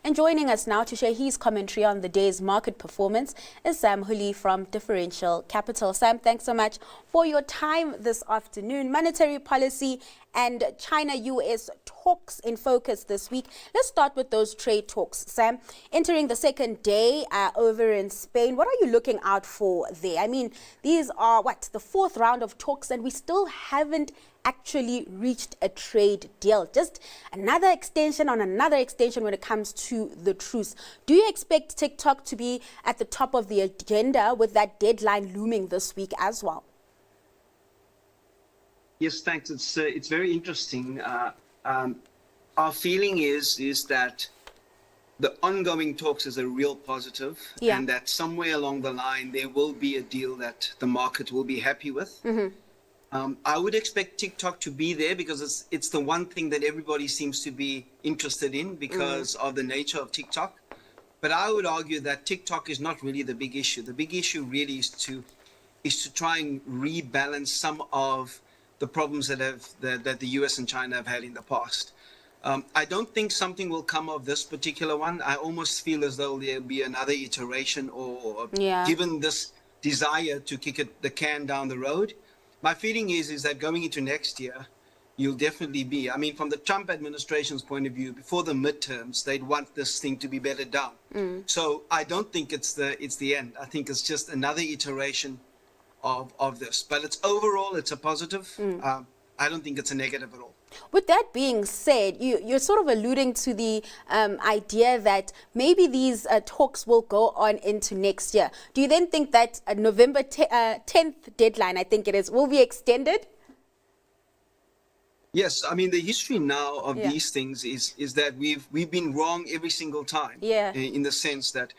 And joining us now to share his commentary on the day's market performance is Houlie from Differential Capital. Sam, thanks so much for your time this afternoon. Monetary policy and China-US talks in focus this week. Let's start with those trade talks, Sam. Entering the second day over in Spain, what are you looking out for there? I mean, these are, the fourth round of talks, and we still haven't actually reached a trade deal. Just another extension on another extension when it comes to the truce. Do you expect TikTok to be at the top of the agenda with that deadline looming this week as well? Yes, thanks. It's very interesting. Our feeling is that the ongoing talks is a real positive, and that somewhere along the line there will be a deal that the market will be happy with. I would expect TikTok to be there because it's the one thing that everybody seems to be interested in because of the nature of TikTok. But I would argue that TikTok is not really the big issue. The big issue really is to try and rebalance some of the problems that the US and China have had in the past. I don't think something will come of this particular one. I almost feel as though there'll be another iteration or given this desire to kick the can down the road. My feeling is that going into next year, you'll definitely be, I mean, from the Trump administration's point of view, before the midterms, they'd want this thing to be bedded down. So I don't think it's the end. I think it's just another iteration of this. But overall, it's a positive. I don't think it's a negative at all. With that being said, you're sort of alluding to the idea that maybe these talks will go on into next year. Do you then think that November 10th deadline, I think it is, will be extended? Yes, I mean, the history now of these things is that we've been wrong every single time. In the sense that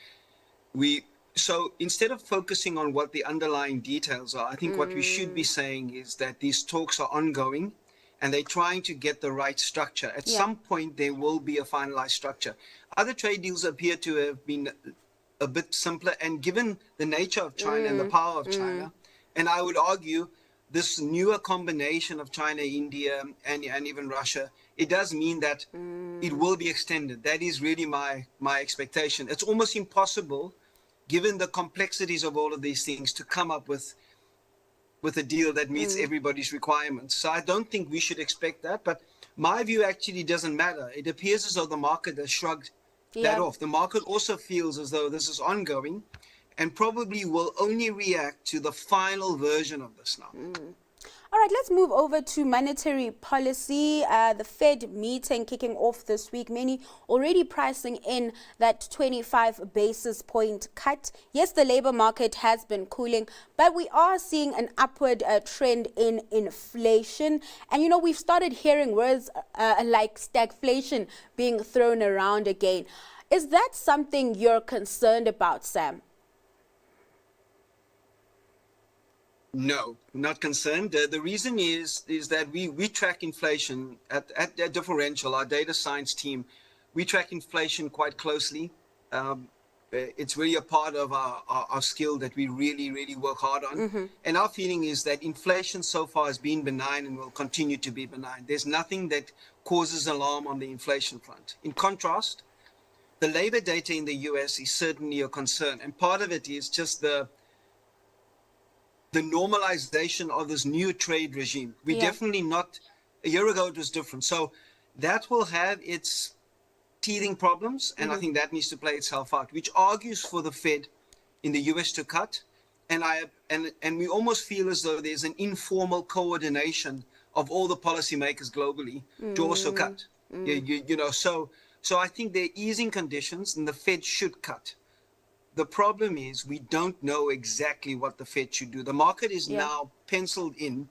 so instead of focusing on what the underlying details are, I think what we should be saying is that these talks are ongoing and they're trying to get the right structure. At some point, there will be a finalized structure. Other trade deals appear to have been a bit simpler, and given the nature of China and the power of China, and I would argue this newer combination of China, India, and even Russia, it does mean that it will be extended. That is really my expectation. It's almost impossible, given the complexities of all of these things, to come up with a deal that meets everybody's requirements. So I don't think we should expect that. But my view actually doesn't matter. It appears as though the market has shrugged that off. The market also feels as though this is ongoing and probably will only react to the final version of this now. All right, let's move over to monetary policy. The Fed meeting kicking off this week. Many already pricing in that 25 basis point cut. Yes, the labor market has been cooling, but we are seeing an upward trend in inflation. And, you know, we've started hearing words like stagflation being thrown around again. Is that something you're concerned about, Sam? No, not concerned. The reason is that we track inflation at Differential, our data science team. We track inflation quite closely. It's really a part of our skill that we really work hard on. And our feeling is that inflation so far has been benign and will continue to be benign. There's nothing that causes alarm on the inflation front. In contrast, the labor data in the US is certainly a concern. And part of it is just the normalization of this new trade regime. We definitely not, a year ago it was different. So that will have its teething problems, and I think that needs to play itself out, which argues for the Fed in the US to cut. And we almost feel as though there's an informal coordination of all the policymakers globally to also cut. You know, so I think they're easing conditions and the Fed should cut. The problem is we don't know exactly what the Fed should do. The market is now penciled in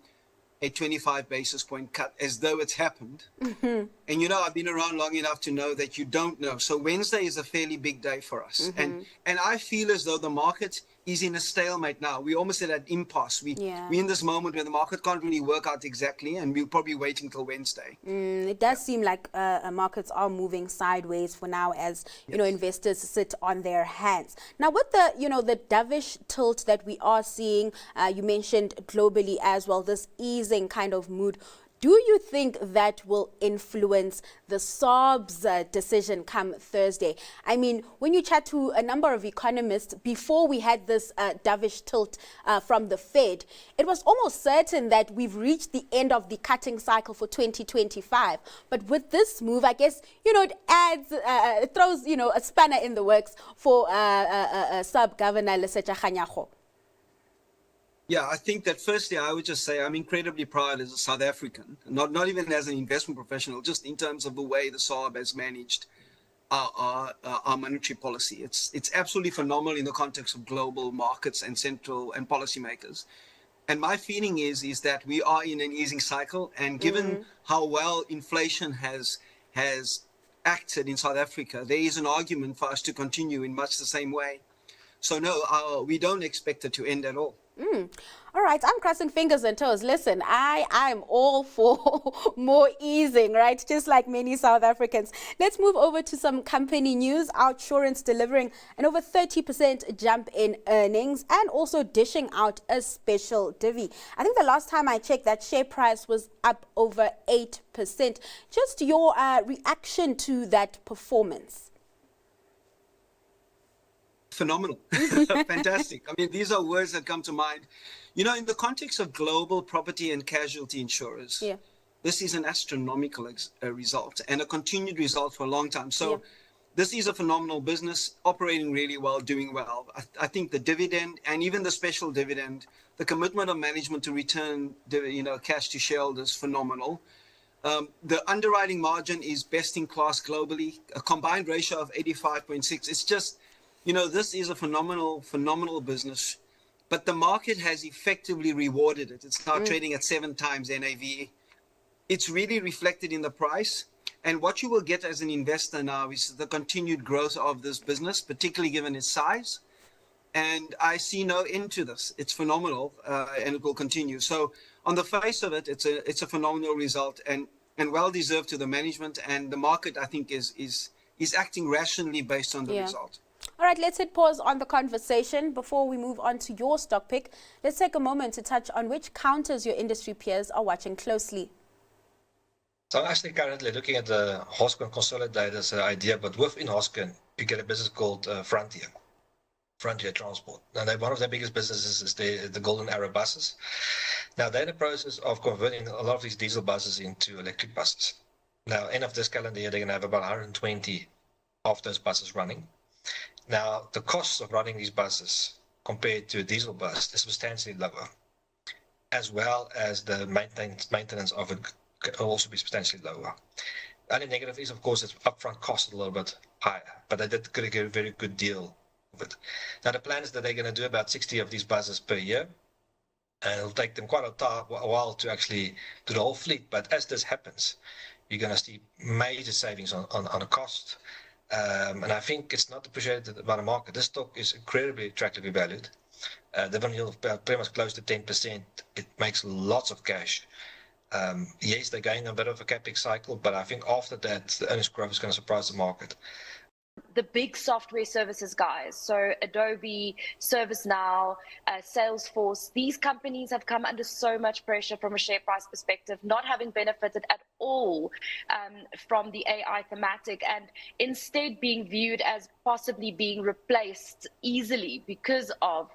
a 25 basis point cut as though it's happened. And, you know, I've been around long enough to know that you don't know. So Wednesday is a fairly big day for us. And I feel as though the market is in a stalemate now. We're almost at an impasse. We're in this moment where the market can't really work out exactly, and we'll probably wait until Wednesday. It does seem like markets are moving sideways for now as, you know, investors sit on their hands. Now, with the, you know, the dovish tilt that we are seeing, you mentioned globally as well, this easing kind of mood. Do you think that will influence the SARB's decision come Thursday? I mean, when you chat to a number of economists, before we had this dovish tilt from the Fed, it was almost certain that we've reached the end of the cutting cycle for 2025. But with this move, I guess, it adds, it throws, a spanner in the works for SARB Governor Lesetja Kganyago. Yeah, I think that firstly, I would just say I'm incredibly proud as a South African, not even as an investment professional, just in terms of the way the SARB has managed our monetary policy. It's absolutely phenomenal in the context of global markets and central and policymakers. And my feeling is that we are in an easing cycle, and given how well inflation has acted in South Africa, there is an argument for us to continue in much the same way. So no, we don't expect it to end at all. All right, I'm crossing fingers and toes. Listen, I'm all for more easing, right? Just like many South Africans. Let's move over to some company news. Outsurance delivering an over 30% jump in earnings and also dishing out a special divvy. I think the last time I checked, that share price was up over 8%. Just your reaction to that performance. Phenomenal. Fantastic. I mean, these are words that come to mind. In the context of global property and casualty insurers, this is an astronomical result and a continued result for a long time. So this is a phenomenal business, operating really well, doing well. I think the dividend and even the special dividend, the commitment of management to return cash to shareholders, phenomenal. The underwriting margin is best in class globally, a combined ratio of 85.6. It's just, this is a phenomenal business, but the market has effectively rewarded it. It's now trading at 7 times NAV. It's really reflected in the price. And what you will get as an investor now is the continued growth of this business, particularly given its size. And I see no end to this. It's phenomenal, and it will continue. So on the face of it, it's a phenomenal result and well deserved to the management. And the market, I think, is acting rationally based on the result. All right, let's hit pause on the conversation. Before we move on to your stock pick, let's take a moment to touch on which counters your industry peers are watching closely. So I'm actually currently looking at the Hoskin Consolidators idea, but within Hoskin, you get a business called Frontier Transport. Now, one of their biggest businesses is the Golden Arrow buses. Now, they're in the process of converting a lot of these diesel buses into electric buses. Now, end of this calendar year, they're going to have about 120 of those buses running. Now, the cost of running these buses compared to a diesel bus is substantially lower, as well as the maintenance of it can also be substantially lower. The only negative is, of course, its upfront cost a little bit higher, but they did get a very good deal of it. Now, the plan is that they're going to do about 60 of these buses per year, and it'll take them quite a while to actually do the whole fleet. But as this happens, you're going to see major savings on a cost. And I think it's not appreciated by the market. This stock is incredibly attractively valued. Dividend yield of pretty much close to 10%. It makes lots of cash. Yes, they're going a bit of a capex cycle, but I think after that, the earnings growth is going to surprise the market. The big software services guys, so Adobe, ServiceNow, Salesforce, these companies have come under so much pressure from a share price perspective, not having benefited at all from the AI thematic, and instead being viewed as possibly being replaced easily because of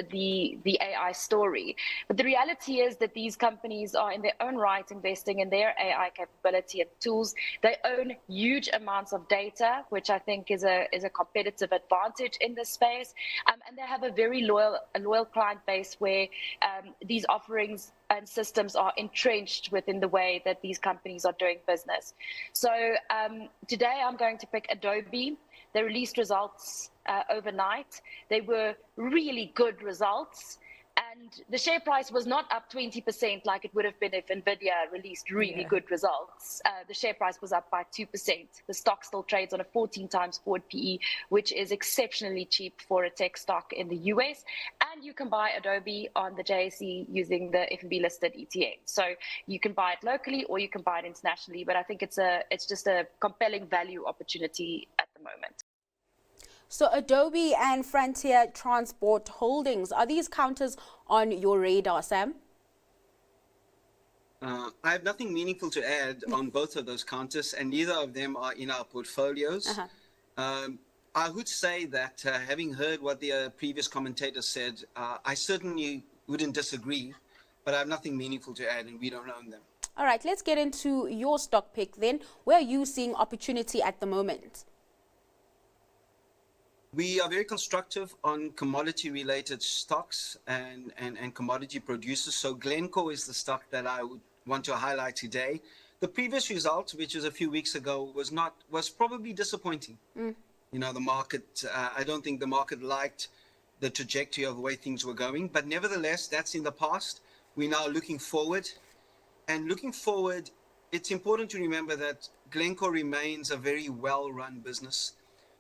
the AI story. But the reality is that these companies are in their own right investing in their AI capability and tools. They own huge amounts of data, which I think is a competitive advantage in this space, and they have a very loyal client base where these offerings and systems are entrenched within the way that these companies are doing business. So today I'm going to pick Adobe. They released results overnight. They were really good results. And the share price was not up 20% like it would have been if NVIDIA released really good results. The share price was up by 2%. The stock still trades on a 14 times forward PE, which is exceptionally cheap for a tech stock in the US. And you can buy Adobe on the JSE using the F&B listed ETN. So you can buy it locally or you can buy it internationally. But I think it's just a compelling value opportunity at the moment. So Adobe and Frontier Transport Holdings, are these counters on your radar, Sam? I have nothing meaningful to add on both of those counters, and neither of them are in our portfolios. I would say that having heard what the previous commentator said, I certainly wouldn't disagree, but I have nothing meaningful to add, and we don't own them. All right, let's get into your stock pick then. Where are you seeing opportunity at the moment? We are very constructive on commodity-related stocks and commodity producers. So Glencore is the stock that I would want to highlight today. The previous result, which was a few weeks ago, was probably disappointing. You know, the market, I don't think the market liked the trajectory of the way things were going. But nevertheless, that's in the past. We're now looking forward. And looking forward, it's important to remember that Glencore remains a very well-run business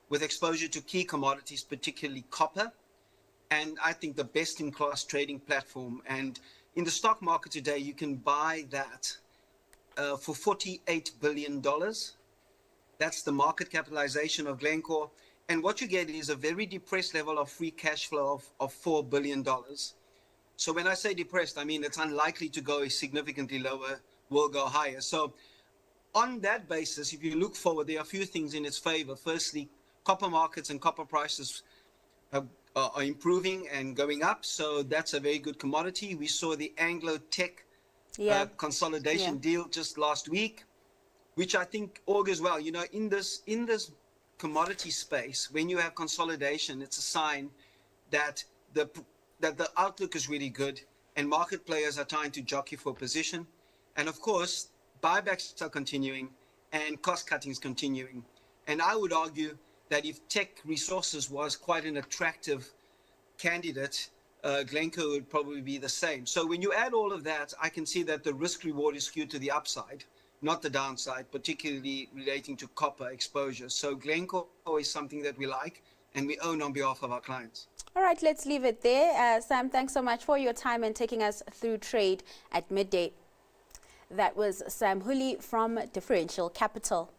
with exposure to key commodities, particularly copper, and I think the best-in-class trading platform. And in the stock market today, you can buy that for $48 billion. That's the market capitalization of Glencore. And what you get is a very depressed level of free cash flow of $4 billion. So when I say depressed, I mean it's unlikely to go significantly lower, will go higher. So on that basis, if you look forward, there are a few things in its favor. Firstly, copper markets and copper prices are improving and going up. So that's a very good commodity. We saw the Anglo Tech consolidation deal just last week, which I think augurs well. You know, in this commodity space, when you have consolidation, it's a sign that the outlook is really good and market players are trying to jockey for position. And of course, buybacks are continuing and cost cutting is continuing. And I would argue that if Tech Resources was quite an attractive candidate, Glencore would probably be the same. So when you add all of that, I can see that the risk reward is skewed to the upside, not the downside, particularly relating to copper exposure. So Glencore is something that we like and we own on behalf of our clients. All right, let's leave it there. Sam, thanks so much for your time and taking us through trade at midday. That was Sam Houlie from Differential Capital.